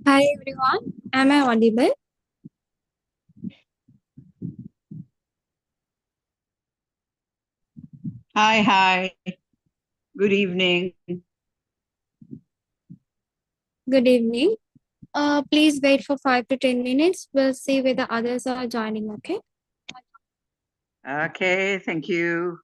Hi everyone, am I audible? Hi, hi. Good evening. Good evening. Please wait for 5 to 10 minutes. We'll see whether others are joining, okay? Okay, thank you.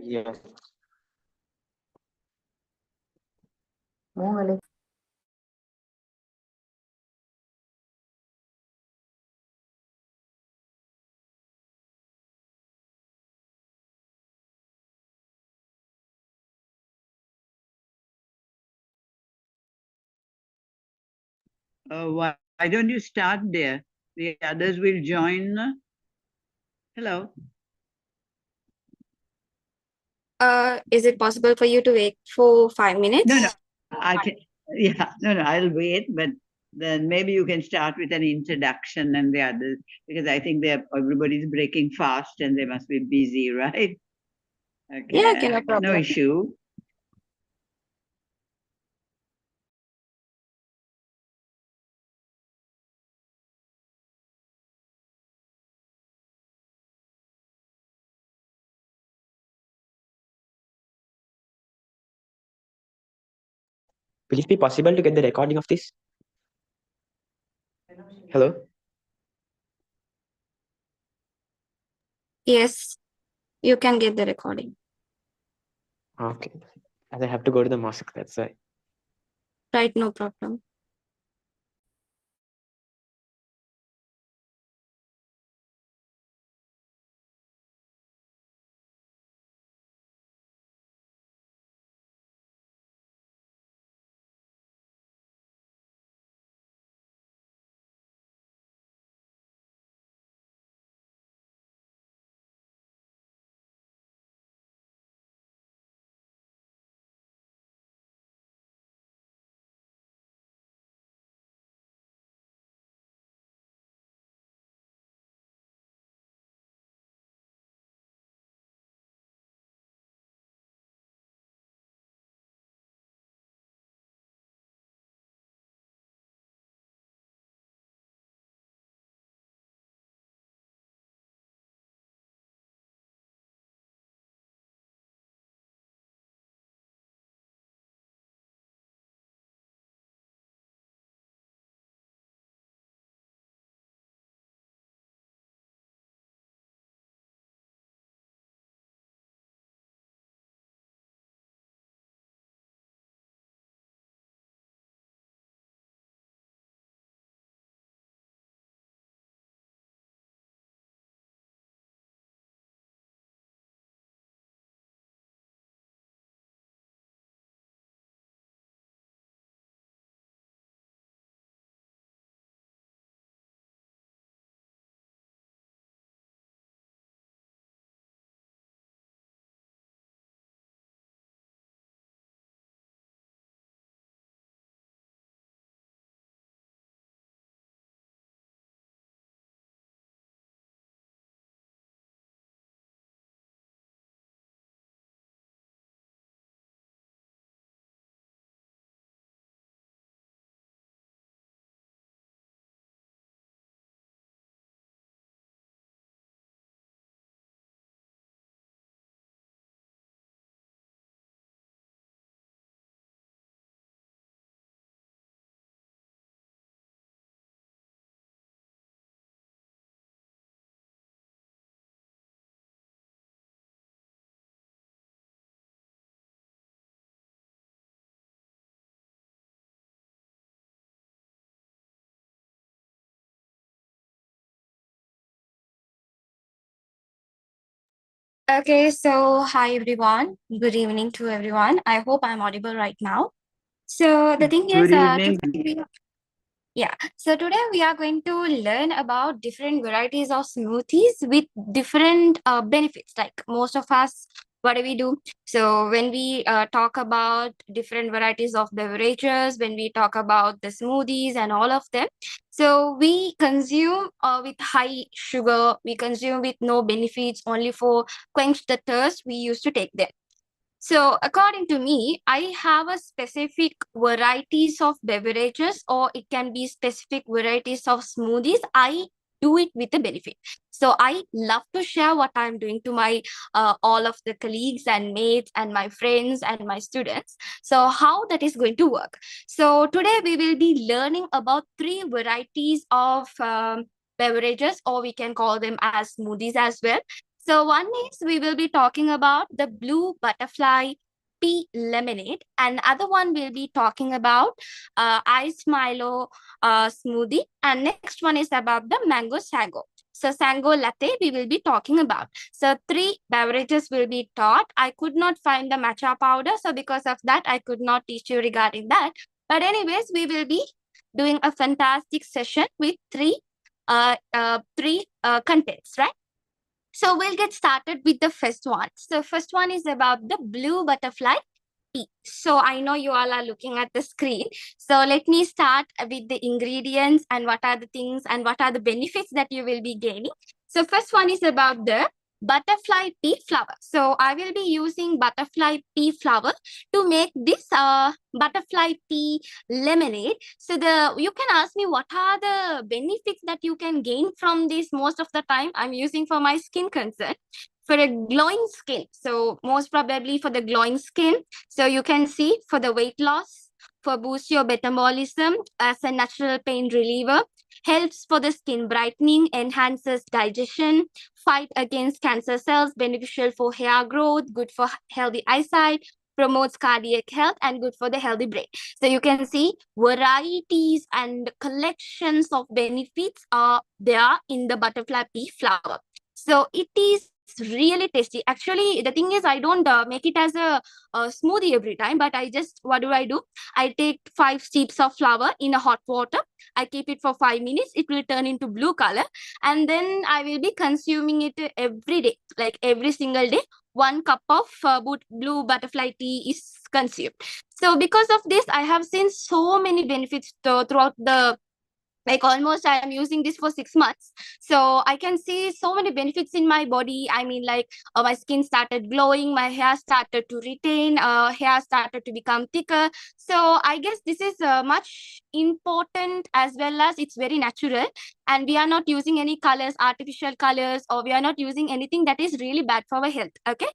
Yeah. Why don't you start there? The others will join. Hello. Is it possible for you to wait for 5 No, no, minutes? I can. Yeah, no, no, I'll wait, but then maybe you can start with an introduction and the others, because I think everybody's breaking fast and they must be busy, right? Yeah, okay, Okay, no no problem. issue. Will it be possible to get the recording of this? Hello? Yes, you can get the recording. Okay. As I have to go to the mosque, that's why. Right, no problem. Okay, so hi everyone. Good evening to everyone. I hope I'm audible right now. So the thing is, Good evening. today we are going to learn about different varieties of smoothies with different benefits. Like most of us, what do we do? So when we talk about different varieties of beverages, when we talk about the smoothies and all of them, so we consume with high sugar, we consume with no benefits, only for quench the thirst. We used to take them. So, according to me, I have a specific varieties of beverages, or it can be specific varieties of smoothies. I do it with a benefit. So, I love to share what I'm doing to my all of the colleagues and mates and my friends and my students. So, how that is going to work. So, today we will be learning about three varieties of beverages, or we can call them as smoothies as well. So one is we will be talking about the blue butterfly pea lemonade, and other one will be talking about iced Milo smoothie, and next one is about the mango sago. So sago latte we will be talking about. So three beverages will be taught. I could not find the matcha powder, so because of that I could not teach you regarding that. But anyways, we will be doing a fantastic session with three contents, right? So we'll get started with the first one. So first one is about the blue butterfly pea. So I know you all are looking at the screen. So let me start with the ingredients and what are the things and what are the benefits that you will be gaining. So first one is about the butterfly pea flower. So I will be using butterfly pea flower to make this butterfly pea lemonade. So you can ask me what are the benefits that you can gain from this. Most of the time I'm using for my skin concern, for a glowing skin. So most probably for the glowing skin. So you can see for the weight loss, for boost your metabolism as a natural pain reliever, helps for the skin brightening, enhances digestion, fight against cancer cells, beneficial for hair growth, good for healthy eyesight, promotes cardiac health, and good for the healthy brain. So you can see varieties and collections of benefits are there in the butterfly pea flower. So it is really tasty. Actually, the thing is, I don't make it as a smoothie every time, but I just, what do? I take 5 steps of flour in a hot water. I keep it for 5 minutes. It will turn into blue color. And then I will be consuming it every day, like every single day. 1 cup of blue butterfly tea is consumed. So because of this, I have seen so many benefits throughout the, like almost I am using this for 6 months, so I can see so many benefits in my body. I mean, like my skin started glowing, my hair started to retain, hair started to become thicker. So I guess this is much important, as well as it's very natural, and we are not using any colors, artificial colors, or we are not using anything that is really bad for our health. Okay,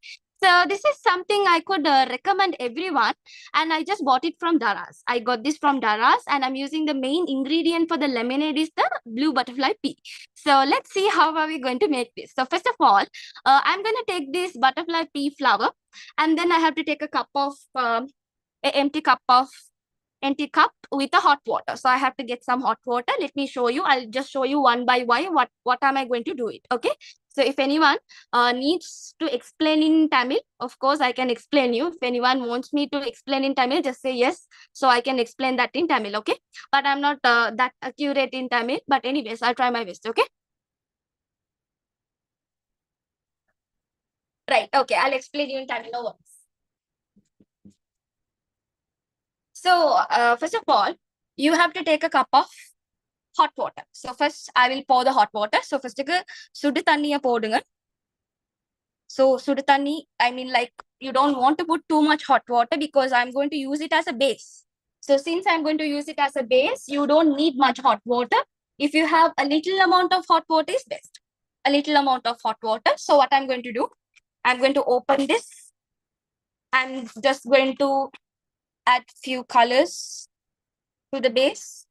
so this is something I could recommend everyone, and I just bought it from Daras. I got this from Daras, and I'm using the main ingredient for the lemonade is the blue butterfly pea. So let's see how are we going to make this. So first of all, I'm going to take this butterfly pea flour, and then I have to take a cup of a empty cup with a hot water. So I have to get some hot water. Let me show you. I'll just show you one by one what am I going to do it. Okay. So if anyone needs to explain in Tamil, of course I can explain you. If anyone wants me to explain in Tamil, just say yes. So I can explain that in Tamil. Okay. But I'm not that accurate in Tamil. But anyways, I'll try my best. Okay. Right. Okay. I'll explain you in Tamil. No worries. So first of all, you have to take a cup of hot water. So first I will pour the hot water. So first சுடு தண்ணிய போடுங்க. So சுடு தண்ணி, I mean, like you don't want to put too much hot water because I'm going to use it as a base. So since I'm going to use it as a base, you don't need much hot water. If you have a little amount of hot water is best. A little amount of hot water. So what I'm going to do, I'm going to open this. I'm just going to add few colors to the base.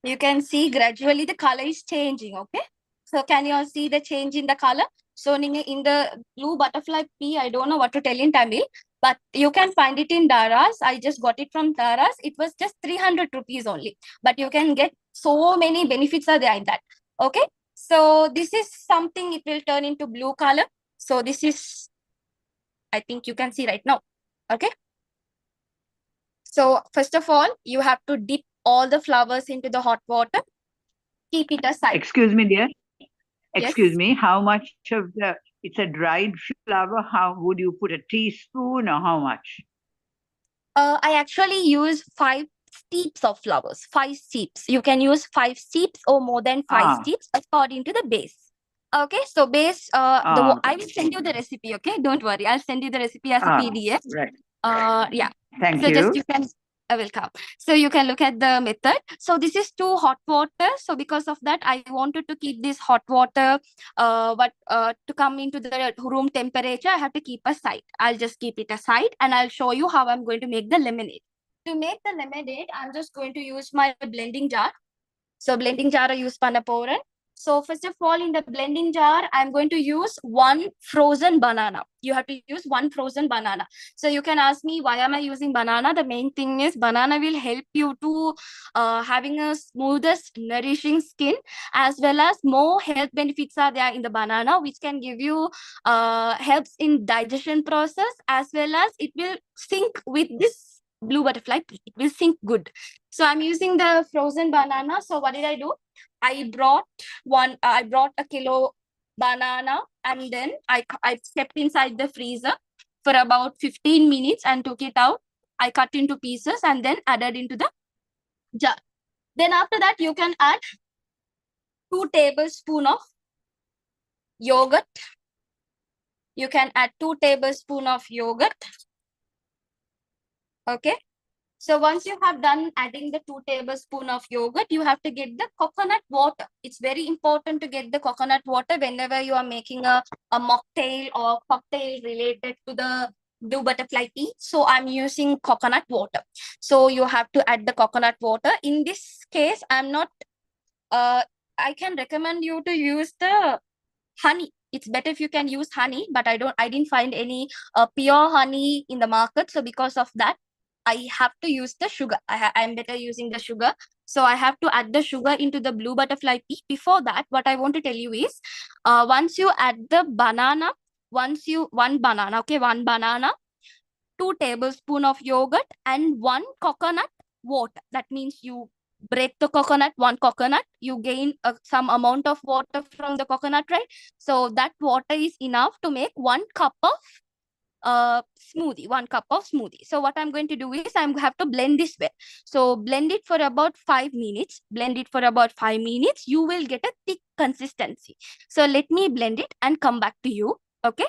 You can see gradually the color is changing. Okay. So can you all see the change in the color? So in the blue butterfly pea, I don't know what to tell in Tamil, but you can find it in Daras. I just got it from Daras. It was just 300 rupees only, but you can get so many benefits are there in that. Okay. So this is something, it will turn into blue color. So this is, I think you can see right now. Okay. So first of all, you have to dip all the flowers into the hot water. Keep it aside. Excuse me, dear. Yes. Excuse me. How much of the? It's a dried flower. How would you put a teaspoon or how much? I actually use 5 steeps of flowers. 5 steeps. You can use 5 steeps or more than 5 steeps according to the base. Okay, so base. I will send you the recipe. Okay, don't worry. I'll send you the recipe as a PDF. Right. Yeah. Thank So you. just you can. I will come. So you can look at the method. So this is too hot water. So because of that, I wanted to keep this hot water, but to come into the room temperature, I have to keep aside. I'll just keep it aside, and I'll show you how I'm going to make the lemonade. To make the lemonade, I'm just going to use my blending jar. So blending jar I use panaporan. So first of all, in the blending jar, I'm going to use one frozen banana. You have to use one frozen banana. So you can ask me, why am I using banana? The main thing is banana will help you to having a smoothest, nourishing skin, as well as more health benefits are there in the banana, which can give you helps in digestion process, as well as it will sync with this blue butterfly. It will sync good. So I'm using the frozen banana. So what did I do? I brought a kilo banana, and then I stepped inside the freezer for about 15 minutes and took it out. I cut into pieces and then added into the jar. Then after that, you can add 2 tablespoons of yogurt. You can add 2 tablespoons of yogurt. Okay. So once you have done adding the 2 tablespoons of yogurt, you have to get the coconut water. It's very important to get the coconut water whenever you are making a mocktail or cocktail related to the blue butterfly tea. So I'm using coconut water. So you have to add the coconut water. In this case, I can recommend you to use the honey. It's better if you can use honey, but I didn't find any pure honey in the market. So because of that, I have to use the sugar. I'm better using the sugar. So I have to add the sugar into the blue butterfly pea. Before that, what I want to tell you is, once you add the banana, one banana, okay, one banana, 2 tablespoons of yogurt, and one coconut water. That means you break the coconut, one coconut, you gain some amount of water from the coconut, right? So that water is enough to make 1 cup of smoothie, 1 cup of smoothie. So what I'm going to do is I'm have to blend this well. So blend it for about 5 minutes. Blend it for about 5 minutes. You will get a thick consistency. So let me blend it and come back to you. Okay.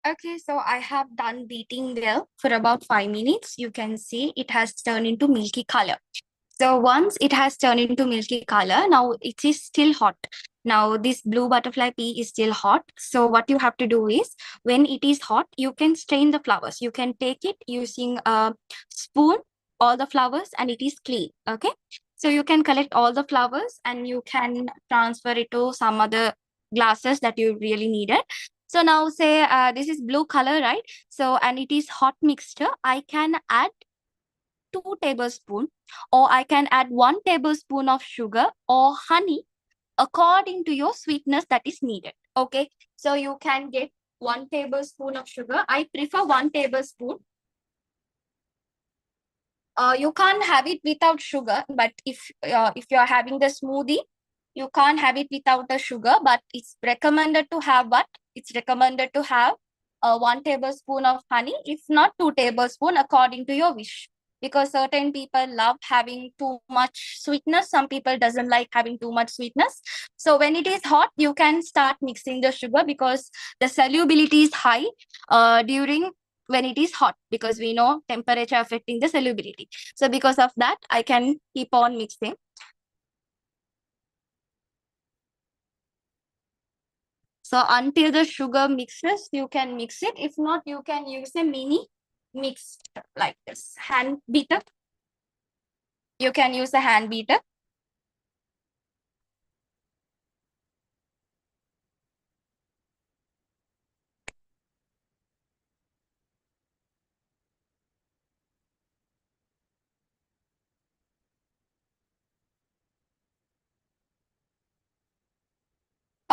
Okay, so I have done beating well for about 5 minutes. You can see it has turned into milky color. So once it has turned into milky color, now it is still hot. Now this blue butterfly pea is still hot. So what you have to do is when it is hot, you can strain the flowers. You can take it using a spoon, all the flowers, and it is clean. Okay. So you can collect all the flowers and you can transfer it to some other glasses that you really needed. So now say this is blue color, right? So and it is hot mixture. I can add 2 tablespoons, or I can add 1 tablespoon of sugar or honey according to your sweetness that is needed. Okay, so you can get 1 tablespoon of sugar. I prefer 1 tablespoon. You can't have it without sugar, but if you are having the smoothie, you can't have it without the sugar. But it's recommended to have what? It's recommended to have 1 tablespoon of honey, if not 2 tablespoons, according to your wish. Because certain people love having too much sweetness. Some people doesn't like having too much sweetness. So when it is hot, you can start mixing the sugar because the solubility is high during when it is hot, because we know temperature affecting the solubility. So because of that, I can keep on mixing. So until the sugar mixes, you can mix it. If not, you can use a mini mixer like this. Hand beater. You can use a hand beater.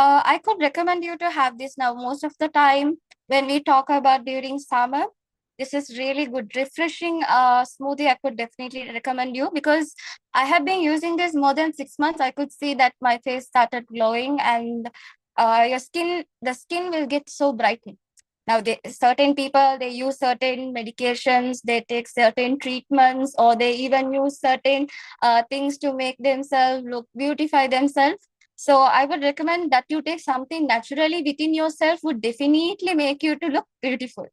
I could recommend you to have this now. Most of the time, when we talk about during summer, this is really good, refreshing smoothie. I could definitely recommend you because I have been using this more than 6 months. I could see that my face started glowing and the skin will get so brightened. Now, certain people, they use certain medications, they take certain treatments, or they even use certain things to make themselves look, beautify themselves. So I would recommend that you take something naturally within yourself would definitely make you to look beautiful.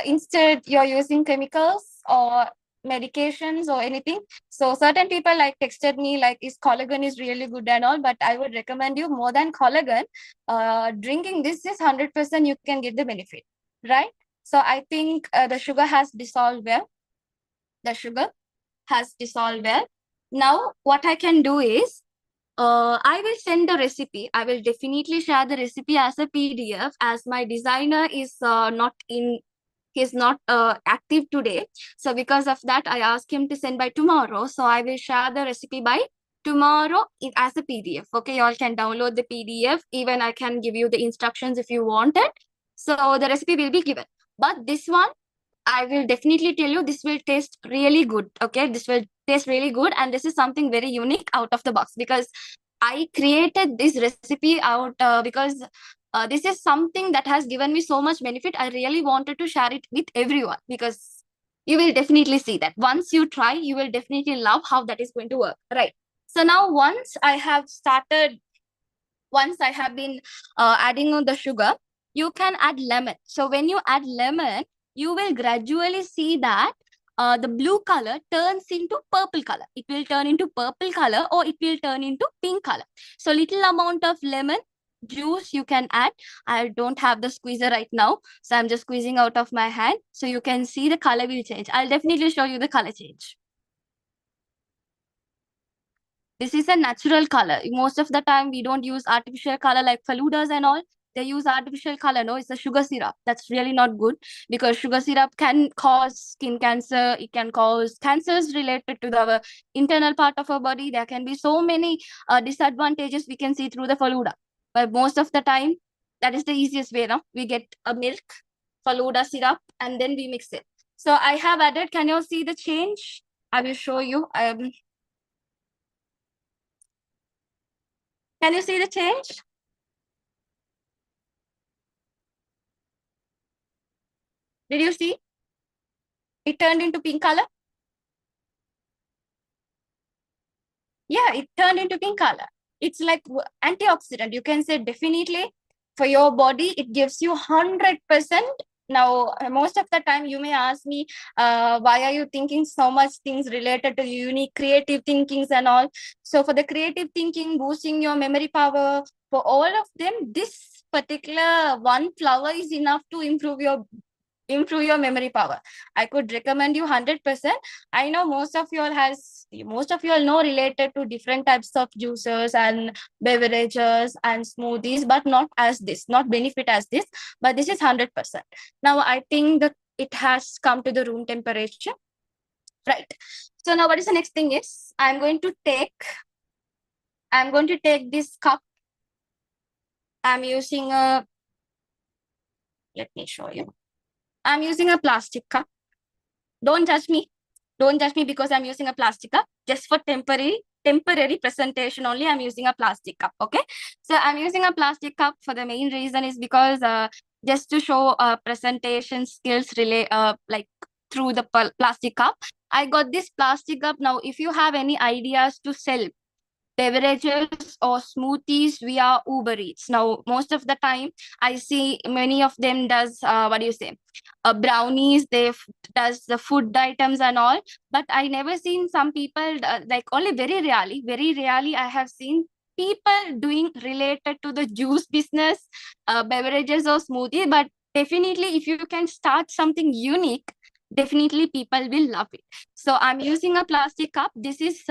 Instead, you're using chemicals or medications or anything. So certain people like texted me like, is collagen is really good and all, but I would recommend you more than collagen. Drinking this is 100% you can get the benefit, right? So I think the sugar has dissolved well. The sugar has dissolved well. Now what I can do is I will send the recipe. I will definitely share the recipe as a PDF as my designer is not in, he's not active today. So because of that, I asked him to send by tomorrow. So I will share the recipe by tomorrow as a PDF. Okay, you all can download the PDF. Even I can give you the instructions if you want it. So the recipe will be given. But this one, I will definitely tell you this will taste really good. Okay, this will taste really good. And this is something very unique out of the box because I created this recipe out because this is something that has given me so much benefit. I really wanted to share it with everyone because you will definitely see that. Once you try, you will definitely love how that is going to work. Right. So now once I have been adding on the sugar, you can add lemon. So when you add lemon, you will gradually see that the blue color turns into purple color. It will turn into purple color or it will turn into pink color. So little amount of lemon juice you can add. I don't have the squeezer right now, so I'm just squeezing out of my hand. So you can see the color will change. I'll definitely show you the color change. This is a natural color. Most of the time, we don't use artificial color like faludas and all. They use artificial color. No, it's a sugar syrup. That's really not good because sugar syrup can cause skin cancer. It can cause cancers related to the internal part of our body. There can be so many disadvantages we can see through the faluda. But most of the time, that is the easiest way. No, we get a milk, faluda syrup, and then we mix it. So I have added. Can you see the change? I will show you. Can you see the change? Did you see? It turned into pink color. Yeah, it turned into pink color. It's like antioxidant. You can say definitely for your body, it gives you 100%. Now, most of the time, you may ask me, why are you thinking so much things related to unique creative thinkings and all? So, for the creative thinking, boosting your memory power, for all of them, this particular one flower is enough to improve your memory power. I could recommend you 100%. I know most of you all know related to different types of juices and beverages and smoothies, but not benefit as this, but this is 100%. Now I think that it has come to the room temperature, right? So now what is the next thing is, I'm going to take this cup. I'm using a, let me show you. I'm using a plastic cup. Don't judge me. Don't judge me because I'm using a plastic cup. Just for temporary presentation only, I'm using a plastic cup. Okay. So I'm using a plastic cup for the main reason is because just to show presentation skills like through the plastic cup. I got this plastic cup. Now, if you have any ideas to sell beverages or smoothies via Uber Eats. Now, most of the time, I see many of them does brownies. Does the food items and all. But I never seen some people like only very rarely I have seen people doing related to the juice business, beverages or smoothie. But definitely, if you can start something unique, definitely people will love it. So I'm using a plastic cup. This is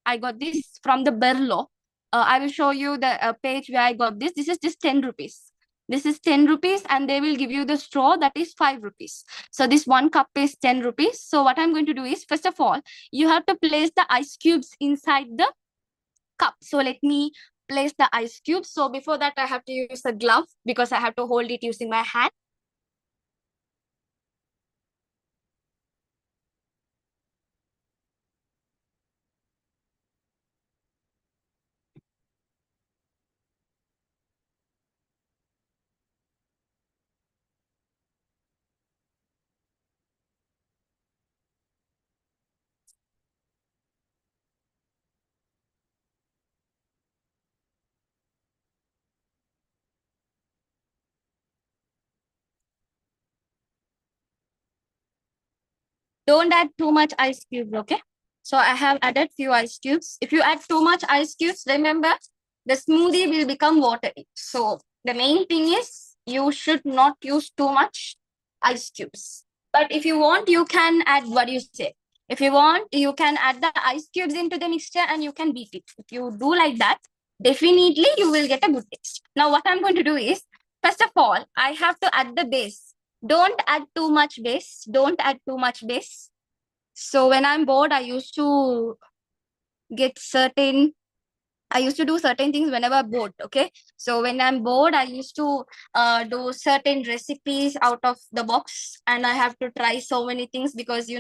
I got this from the Berlo. I will show you the page where I got this. This is just 10 rupees. This is 10 rupees and they will give you the straw that is 5 rupees. So this one cup is 10 rupees. So what I'm going to do is, first of all, you have to place the ice cubes inside the cup. So let me place the ice cubes. So before that, I have to use a glove because I have to hold it using my hand. Don't add too much ice cubes, okay? So I have added few ice cubes. If you add too much ice cubes, remember the smoothie will become watery. So the main thing is you should not use too much ice cubes. But if you want, you can add what you say. If you want, you can add the ice cubes into the mixture and you can beat it. If you do like that, definitely you will get a good taste. Now what I'm going to do is, first of all, I have to add the base. Don't add too much base. Don't add too much base. So when I'm bored, I used to do certain things whenever I'm bored. Okay. So when I'm bored, I used to do certain recipes out of the box and I have to try so many things because,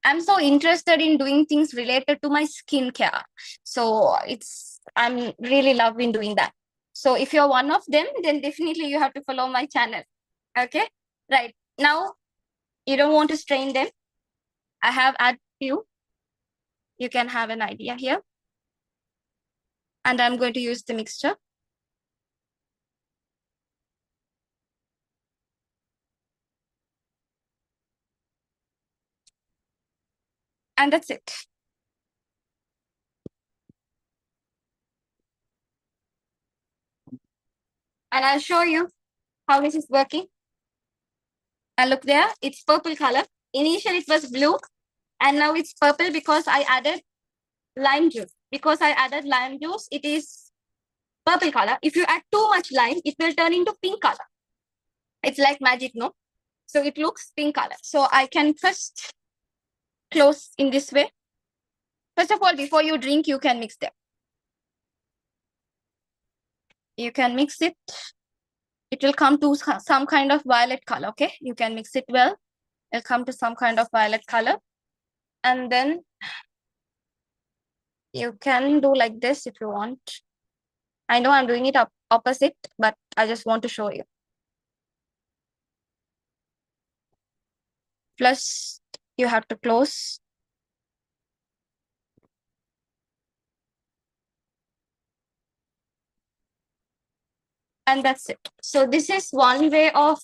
I'm so interested in doing things related to my skincare. So I'm really loving doing that. So if you're one of them, then definitely you have to follow my channel. Okay. Right. Now, you don't want to strain them. I have added few. You can have an idea here. And I'm going to use the mixture. And that's it. And I'll show you how this is working. And look there, it's purple color. Initially it was blue and now it's purple because I added lime juice. Because I added lime juice, it is purple color. If you add too much lime, it will turn into pink color. It's like magic, no? So it looks pink color. So I can first close in this way. First of all, before you drink, you can mix them. You can mix it. It will come to some kind of violet color, okay? You can mix it well. It'll come to some kind of violet color. And then you can do like this if you want. I know I'm doing it opposite, but I just want to show you. Plus, you have to close. And that's it. So this is one way of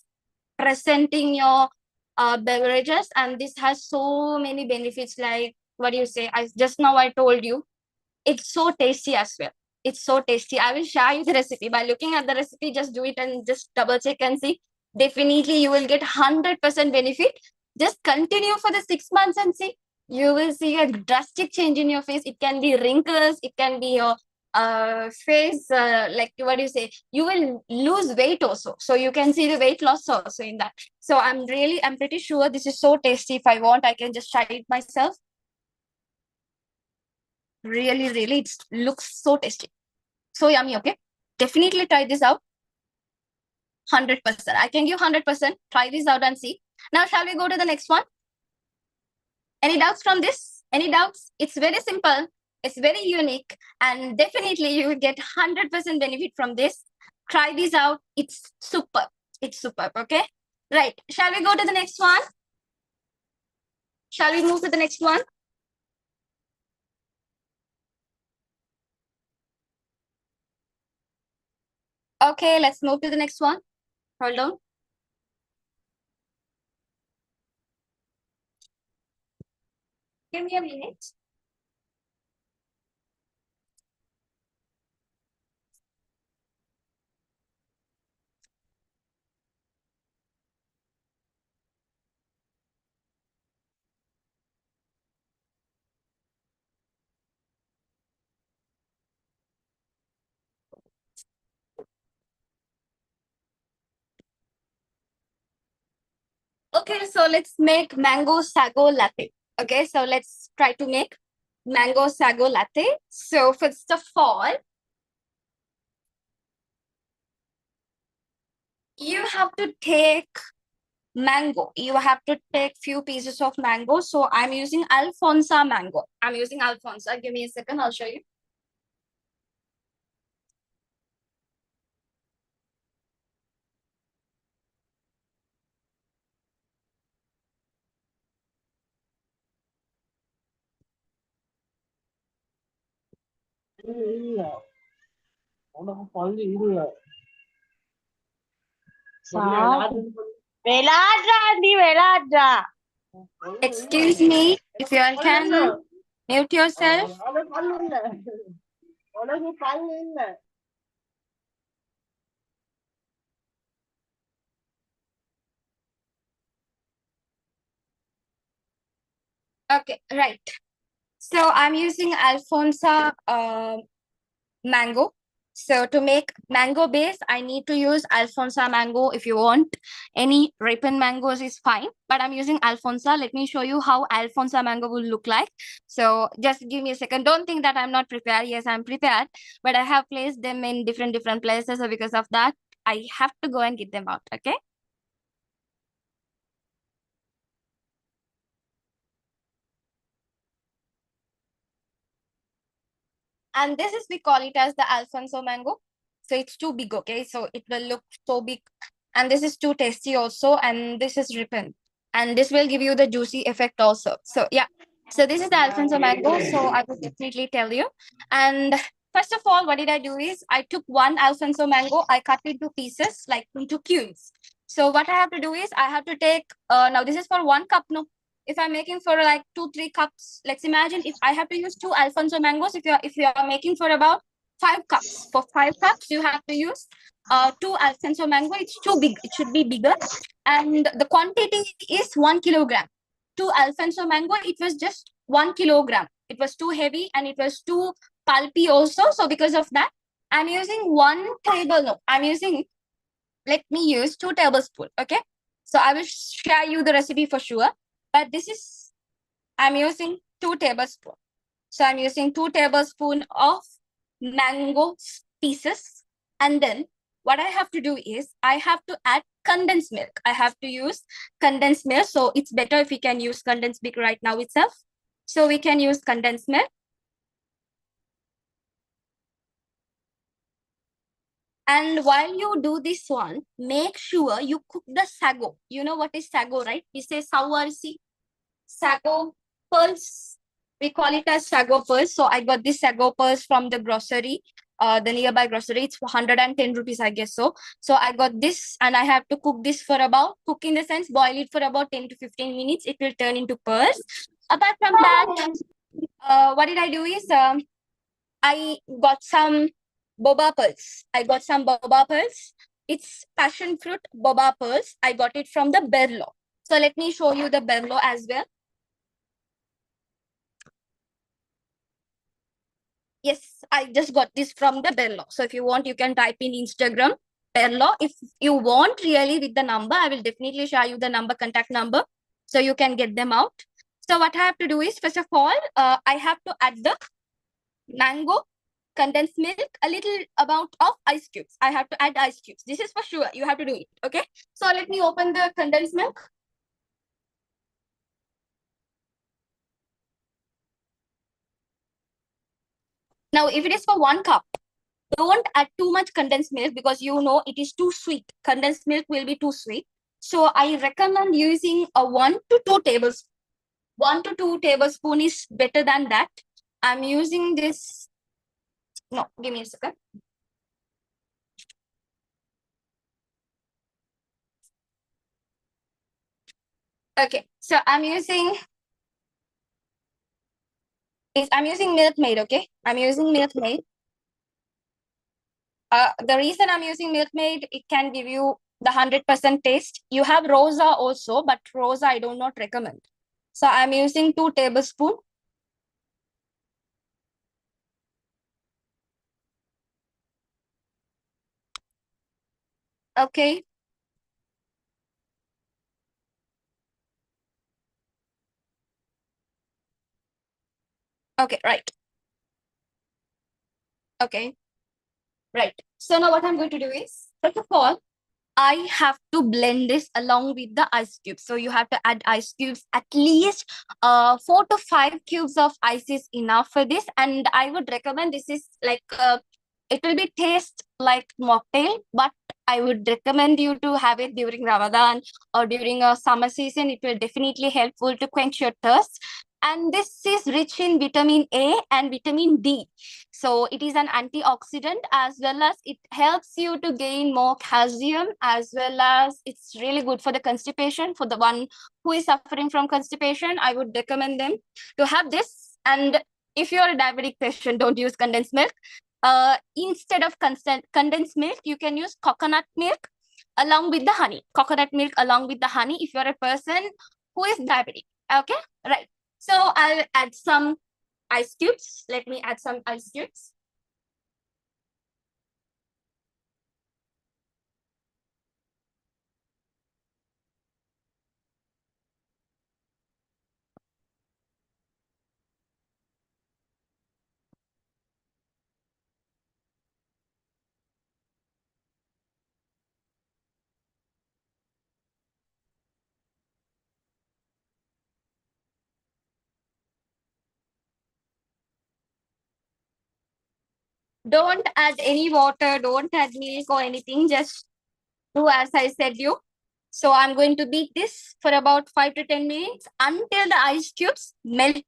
presenting your beverages, and this has so many benefits. Like, what do you say? I told you it's so tasty as well. It's so tasty. I will share you the recipe. By looking at the recipe, just do it and just double check and see. Definitely, you will get 100% benefit. Just continue for the 6 months and see. You will see a drastic change in your face. It can be wrinkles. It can be your face. Like, what do you say? You will lose weight also. So you can see the weight loss also in that. So I'm pretty sure this is so tasty. If I want, I can just try it myself. Really, it looks so tasty. So yummy, okay? Definitely try this out. 100%. I can give 100%. Try this out and see. Now, shall we go to the next one? Any doubts from this? Any doubts? It's very simple. It's very unique. And definitely you will get 100% benefit from this. Try this out. It's super. It's superb, okay? Right. Shall we go to the next one? Shall we move to the next one? Okay, let's move to the next one. Hold on. Give me a minute. Okay, so let's make mango sago latte. Okay, so let's try to make mango sago latte. So first of all, you have to take mango. You have to take few pieces of mango. So I'm using Alfonso mango. I'm using Alfonso. Give me a second. I'll show you. Excuse me, if you all can mute yourself. Okay, right. So I'm using Alfonso mango. So to make mango base, I need to use Alfonso mango. If you want any ripened mangoes is fine, but I'm using Alfonso. Let me show you how Alfonso mango will look like. So just give me a second. Don't think that I'm not prepared. Yes, I'm prepared, but I have placed them in different places. So because of that, I have to go and get them out. Okay. And this is, we call it as the Alfonso mango. So it's too big, okay? So it will look so big. And this is too tasty also. And this is ripened. And this will give you the juicy effect also. So yeah. So this is the Alfonso mango. So I will definitely tell you. And first of all, what did I do is I took one Alfonso mango. I cut it into pieces, like into cubes. So what I have to do is I have to take, now this is for 1 cup, no? If I'm making for like 2-3 cups, let's imagine if I have to use 2 Alfonso mangoes, if you are making for about 5 cups, for 5 cups, you have to use 2 Alfonso mango. It's too big. It should be bigger. And the quantity is 1 kilogram. 2 Alfonso mango, it was just 1 kilogram. It was too heavy and it was too pulpy also. So because of that, I'm using let me use 2 tablespoons. Okay. So I will share you the recipe for sure. But I'm using 2 tablespoons. So I'm using 2 tablespoons of mango pieces. And then what I have to do is I have to add condensed milk. I have to use condensed milk. So it's better if we can use condensed milk right now itself. So we can use condensed milk. And while you do this one, make sure you cook the sago. You know what is sago, right? We say sago pearls. We call it as sago pearls. So I got this sago pearls from the grocery. the nearby grocery. It's 110 rupees, I guess so. So I got this, and I have to cook this for about, cook in the sense, boil it for about 10 to 15 minutes. It will turn into pearls. Apart from that, what did I do is I got some boba pearls. I got some boba pearls. It's passion fruit boba pearls. I got it from the Berlo. So let me show you the Berlo as well. Yes, I just got this from the Berlo. So if you want, you can type in Instagram Berlo. If you want really with the number, I will definitely share you the number, contact number, so you can get them out. So what I have to do is, first of all, I have to add the mango, condensed milk, a little amount of ice cubes. I have to add ice cubes. This is for sure. You have to do it. Okay. So let me open the condensed milk. Now, if it is for 1 cup, don't add too much condensed milk because you know it is too sweet. Condensed milk will be too sweet. So I recommend using a 1 to 2 tablespoons. 1 to 2 tablespoons is better than that. I'm using this. No, give me a second. Okay, so I'm using Milkmaid. Okay, I'm using Milkmaid. The reason I'm using Milkmaid, it can give you the 100% taste. You have Rosa also, but Rosa I do not recommend. So I'm using 2 tablespoons. Okay. Okay, right. Okay, right. So now what I'm going to do is, first of all, I have to blend this along with the ice cubes. So you have to add ice cubes, at least 4 to 5 cubes of ice is enough for this. And I would recommend, this is like, it will be taste like mocktail, but I would recommend you to have it during Ramadan or during a summer season. It will definitely helpful to quench your thirst. And this is rich in vitamin A and vitamin D. So it is an antioxidant, as well as it helps you to gain more calcium, as well as it's really good for the constipation. For the one who is suffering from constipation, I would recommend them to have this. And if you're a diabetic patient, don't use condensed milk. Instead of condensed milk, you can use coconut milk along with the honey. Coconut milk along with the honey if you're a person who is diabetic. Okay, right. So I'll add some ice cubes. Let me add some ice cubes. Don't add any water, don't add milk or anything. Just do as I said you. So I'm going to beat this for about 5 to 10 minutes until the ice cubes melt.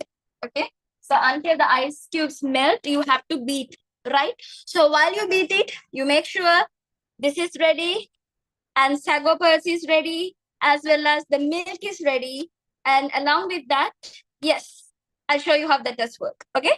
Okay. So until the ice cubes melt, you have to beat, right? So while you beat it, you make sure this is ready and sago pearls is ready, as well as the milk is ready. And along with that, yes, I'll show you how that does work. Okay.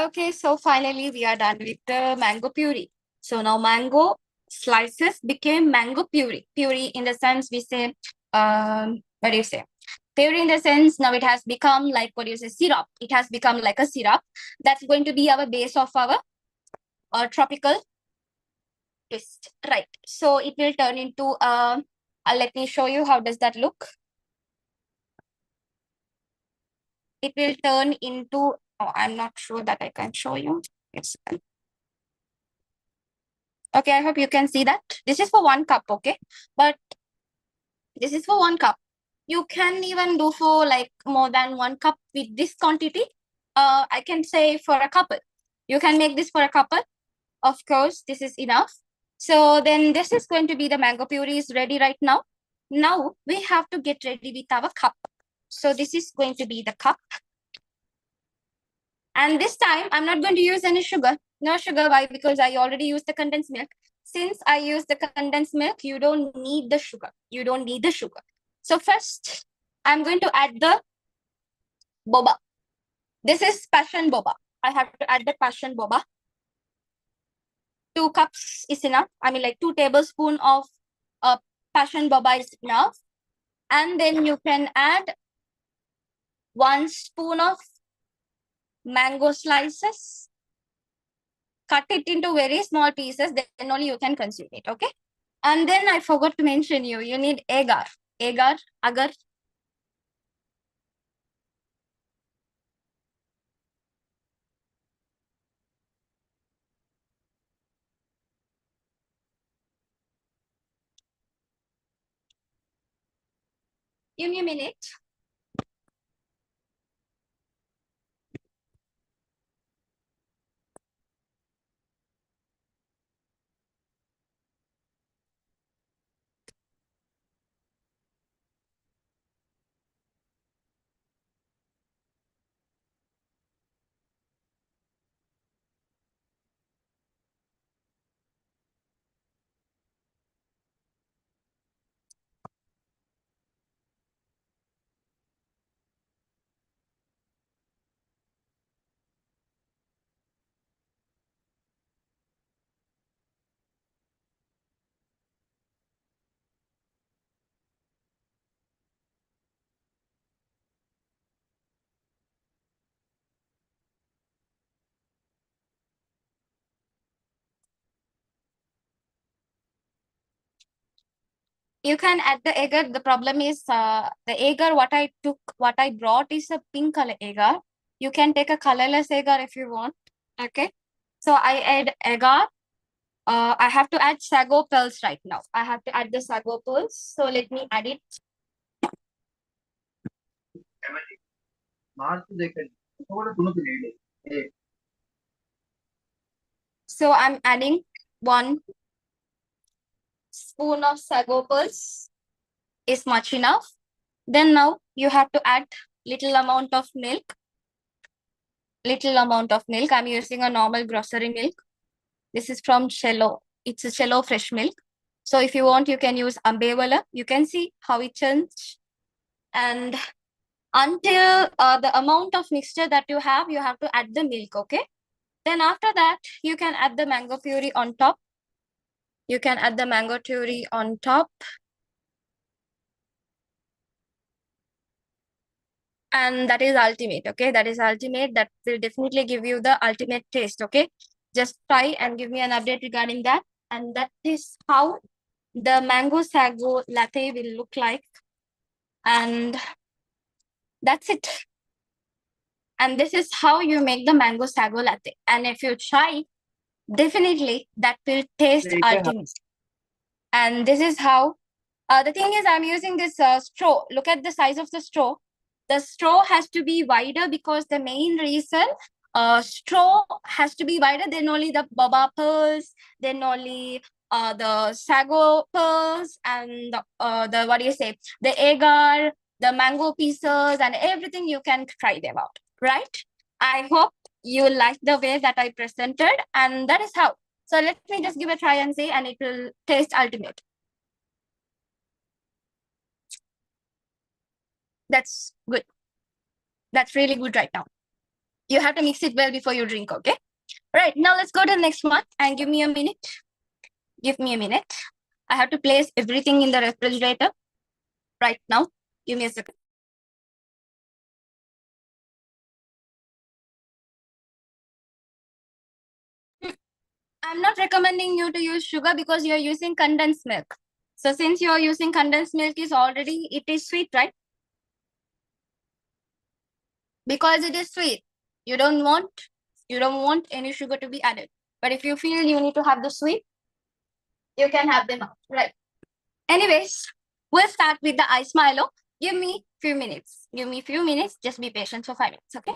Okay, so finally we are done with the mango puree. So now mango slices became mango puree. Puree in the sense we say, what do you say? Puree in the sense now it has become like, what do you say, syrup. It has become like a syrup. That's going to be our base of our tropical twist. Right. So it will turn into, let me show you how does that look. It will turn into, oh, I'm not sure that I can show you. Yes. Okay, I hope you can see that. This is for 1 cup, okay? But this is for 1 cup. You can even do for like more than 1 cup with this quantity. I can say for a couple. You can make this for a couple. Of course, this is enough. So then this is going to be the mango puree is ready right now. Now we have to get ready with our cup. So this is going to be the cup. And this time I'm not going to use any sugar. No sugar. Why? Because I already used the condensed milk. Since I use the condensed milk, you don't need the sugar. You don't need the sugar. So first, I'm going to add the boba. This is passion boba. I have to add the passion boba. 2 cups is enough. I mean, like 2 tablespoons of passion boba is enough. And then you can add 1 spoon of mango slices. Cut it into very small pieces. Then only you can consume it. Okay. And then I forgot to mention you need agar. Agar, agar. Give me a minute. You can add the agar. The problem is the agar what I brought is a pink color agar. You can take a colorless agar if you want. Okay. So I add agar. I have to add sago pearls right now. I have to add the sago pearls. So let me add it. So I'm adding 1 spoon of sago pearls is much enough. Then now you have to add little amount of milk. Little amount of milk. I'm using a normal grocery milk. This is from Cello. It's a Cello fresh milk. So if you want, you can use Ambewala. You can see how it changed. And until the amount of mixture that you have to add the milk, okay? Then after that, you can add the mango puree on top. You can add the mango puree on top. And that is ultimate, okay? That is ultimate. That will definitely give you the ultimate taste, okay? Just try and give me an update regarding that. And that is how the mango sago latte will look like. And that's it. And this is how you make the mango sago latte. And if you try, definitely that will taste ultimate. And this is how, the thing is I'm using this straw. Look at the size of the straw. The straw has to be wider because the main reason straw has to be wider, then only the baba pearls, then only the sago pearls and the what do you say, the agar, the mango pieces and everything you can try them out, right? I hope you like the way that I presented and that is how. So let me just give a try and see and it will taste ultimate. That's good. That's really good right now. You have to mix it well before you drink, okay? Right, now let's go to the next one and give me a minute. Give me a minute. I have to place everything in the refrigerator right now. Give me a second. I'm not recommending you to use sugar because you're using condensed milk. So since you're using condensed milk it is sweet, right? Because it is sweet. You don't want any sugar to be added. But if you feel you need to have the sweet, you can have them out, right? Anyways, we'll start with the ice Milo. Give me few minutes. Give me few minutes. Just be patient for 5 minutes, okay?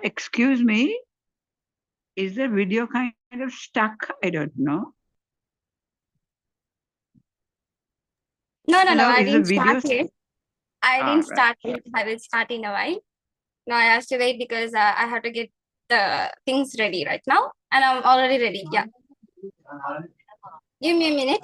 Excuse me, is the video kind of stuck? I don't know. No, Hello, I is the didn't video? start it. I Ah, didn't right. start it. I will start in a while. No, I have to wait because I have to get the things ready right now. And I'm already ready. Yeah. Give me a minute.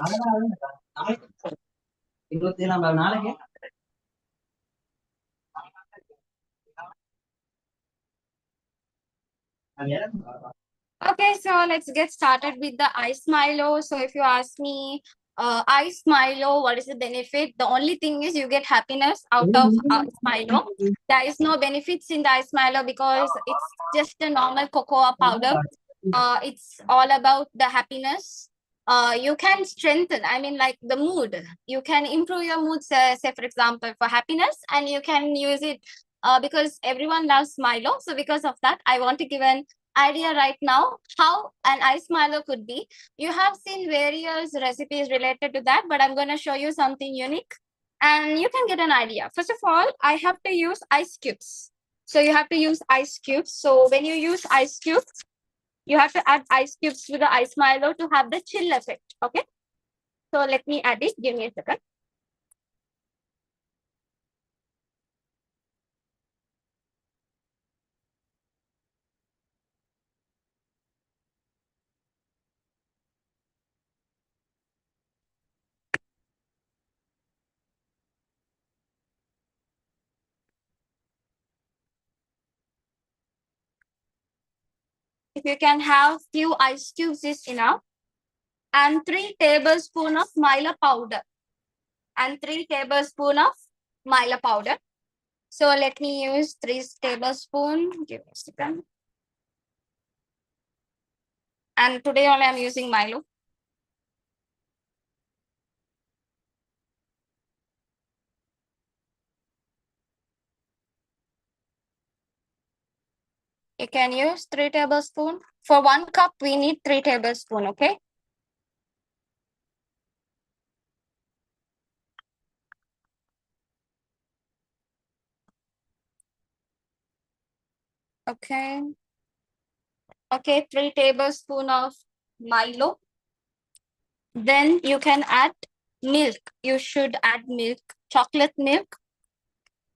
Okay, so let's get started with the ice Milo. So if you ask me, ice Milo, what is the benefit? The only thing is you get happiness out of ice Milo. There is no benefits in the ice Milo because it's just a normal cocoa powder. It's all about the happiness. You can strengthen, I mean, like the mood. You can improve your mood, say for example, for happiness, and you can use it because everyone loves Milo. So because of that, I want to give an idea right now how an ice Milo could be. You have seen various recipes related to that, but I'm going to show you something unique. and you can get an idea. First of all, I have to use ice cubes. So you have to use ice cubes. So when you use ice cubes, you have to add ice cubes to the ice Milo to have the chill effect. Okay. So let me add it. Give me a second. If you can have few ice cubes is enough. And 3 tablespoons of Milo powder. And 3 tablespoons of Milo powder. So let me use 3 tablespoons. Give me a second. And today only I'm using Milo. You can use 3 tablespoons. For 1 cup, we need 3 tablespoons, okay? Okay. Okay, 3 tablespoons of Milo. Then you can add milk. You should add milk, chocolate milk.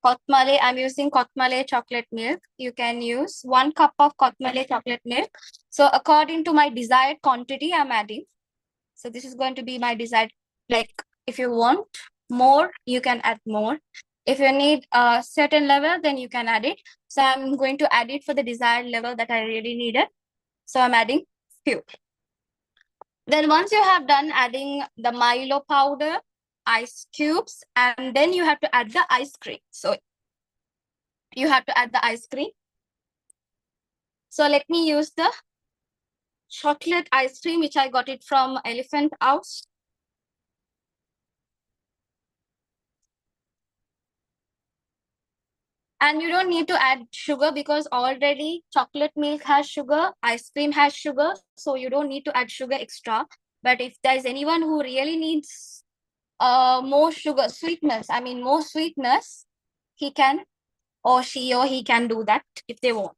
Kotmale, I'm using Kotmale chocolate milk. You can use 1 cup of Kotmale chocolate milk. So according to my desired quantity, I'm adding. So this is going to be my desired, like if you want more, you can add more. If you need a certain level, then you can add it. So I'm going to add it for the desired level that I really needed. So I'm adding few. Then once you have done adding the Milo powder, ice cubes, and then you have to add the ice cream. So you have to add the ice cream. So let me use the chocolate ice cream, which I got it from Elephant House. And you don't need to add sugar because already chocolate milk has sugar, ice cream has sugar. So you don't need to add sugar extra. But if there's anyone who really needs more sugar, sweetness, I mean more sweetness, he can or she or he can do that if they want.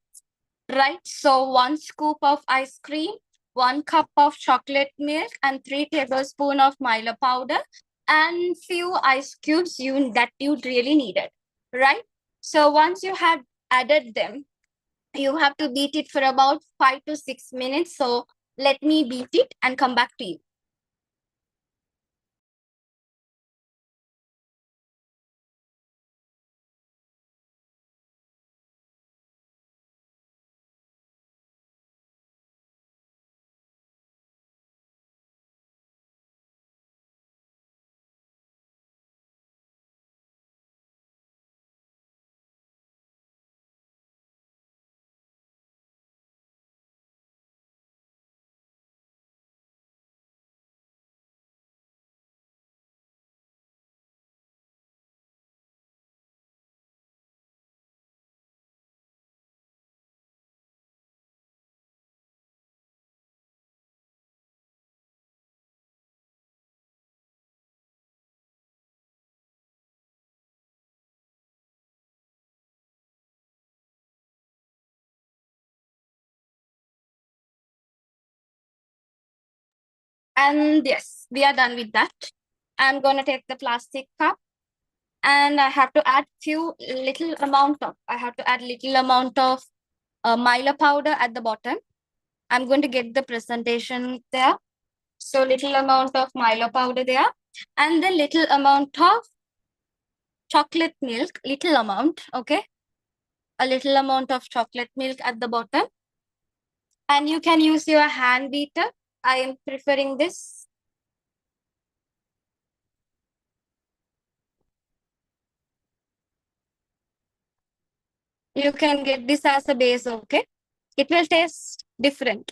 Right? So 1 scoop of ice cream, 1 cup of chocolate milk, and 3 tablespoons of Milo powder, and few ice cubes that you really needed. Right? So once you have added them, you have to beat it for about 5 to 6 minutes. So let me beat it and come back to you. And yes, we are done with that. I'm going to take the plastic cup and I have to add little amount of Milo powder at the bottom. I'm going to get the presentation there. So little amount of Milo powder there and the little amount of chocolate milk, little amount, okay? A little amount of chocolate milk at the bottom. And you can use your hand beater. I am preferring this. You can get this as a base, okay? It will taste different.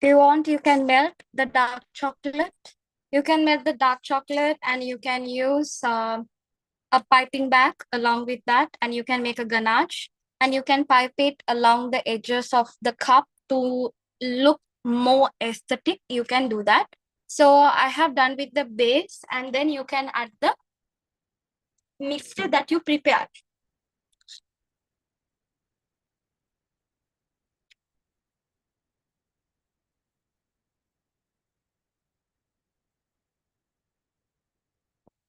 you want, you can melt the dark chocolate. You can melt the dark chocolate and you can use a piping bag along with that, and you can make a ganache and you can pipe it along the edges of the cup to look more aesthetic. You can do that. So I have done with the base, and then you can add the mixture that you prepared.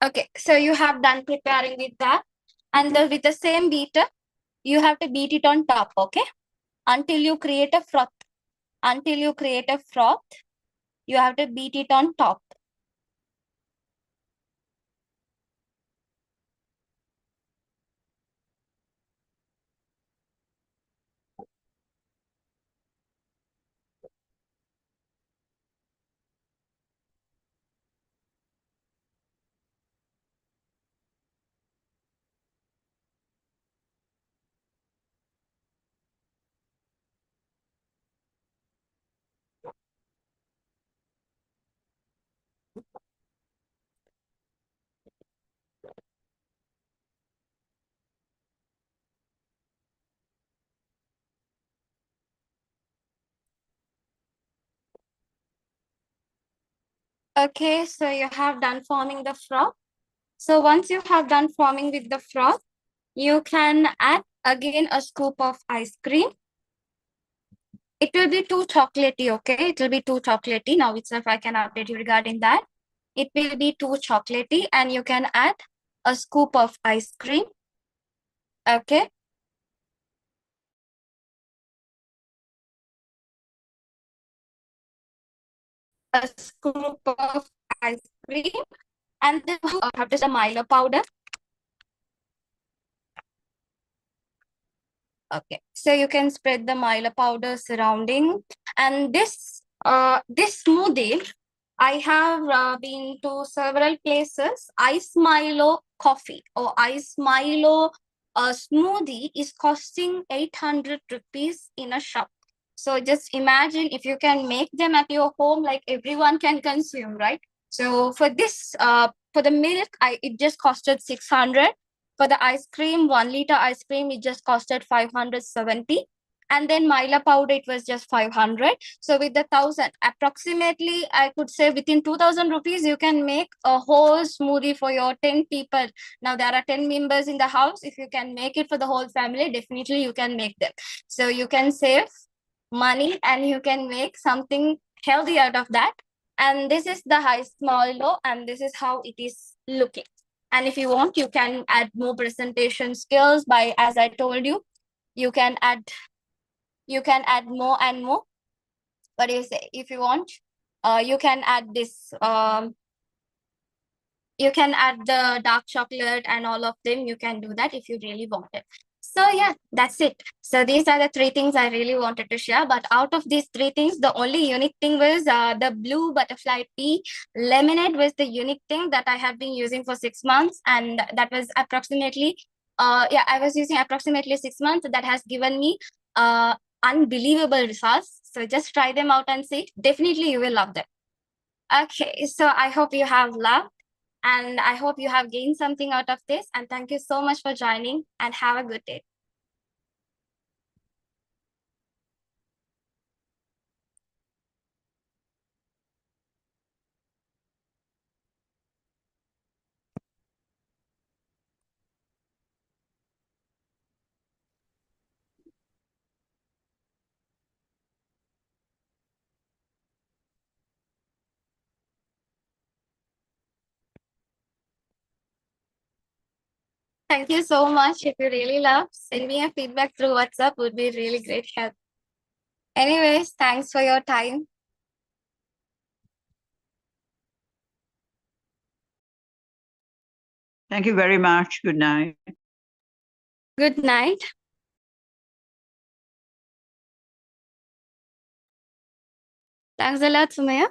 Okay, so you have done preparing with that, and with the same beater, you have to beat it on top, okay? Until you create a froth. Until you create a froth, you have to beat it on top. Okay, so you have done forming the froth. So once you have done forming with the froth, you can add again a scoop of ice cream. It will be too chocolatey, okay? It will be too chocolatey. Now itself I can update you regarding that. It will be too chocolatey, and you can add a scoop of ice cream. Okay. A scoop of ice cream, and then you have to the Milo powder. Okay, so you can spread the Milo powder surrounding, and this smoothie, I have been to several places. Ice Milo coffee or ice Milo smoothie is costing 800 rupees in a shop. So just imagine if you can make them at your home, like everyone can consume, right? So for this, for the milk, it just costed 600. For the ice cream, 1 liter ice cream, it just costed 570. And then Milo powder, it was just 500. So with the 1,000, approximately, I could say within 2,000 rupees, you can make a whole smoothie for your 10 people. Now there are 10 members in the house. If you can make it for the whole family, definitely you can make them. So you can save money and you can make something healthy out of that. And this is the high small low, and this is how it is looking. And if you want, you can add more presentation skills by, as I told you, you can add more and more. What do you say? If you want, you can add this you can add the dark chocolate and all of them. You can do that if you really want it. So yeah, that's it. So these are the three things I really wanted to share. But out of these three things, the only unique thing was the blue butterfly tea lemonade was the unique thing that I have been using for 6 months, and that was approximately I was using approximately 6 months. That has given me unbelievable results. So just try them out and see. Definitely you will love them. Okay, so I hope you have loved, and I hope you have gained something out of this. And thank you so much for joining, and have a good day. Thank you so much. If you really love, send me a feedback through WhatsApp. Would be really great help. Anyways, thanks for your time. Thank you very much. Good night. Good night. Thanks a lot, Sumaya.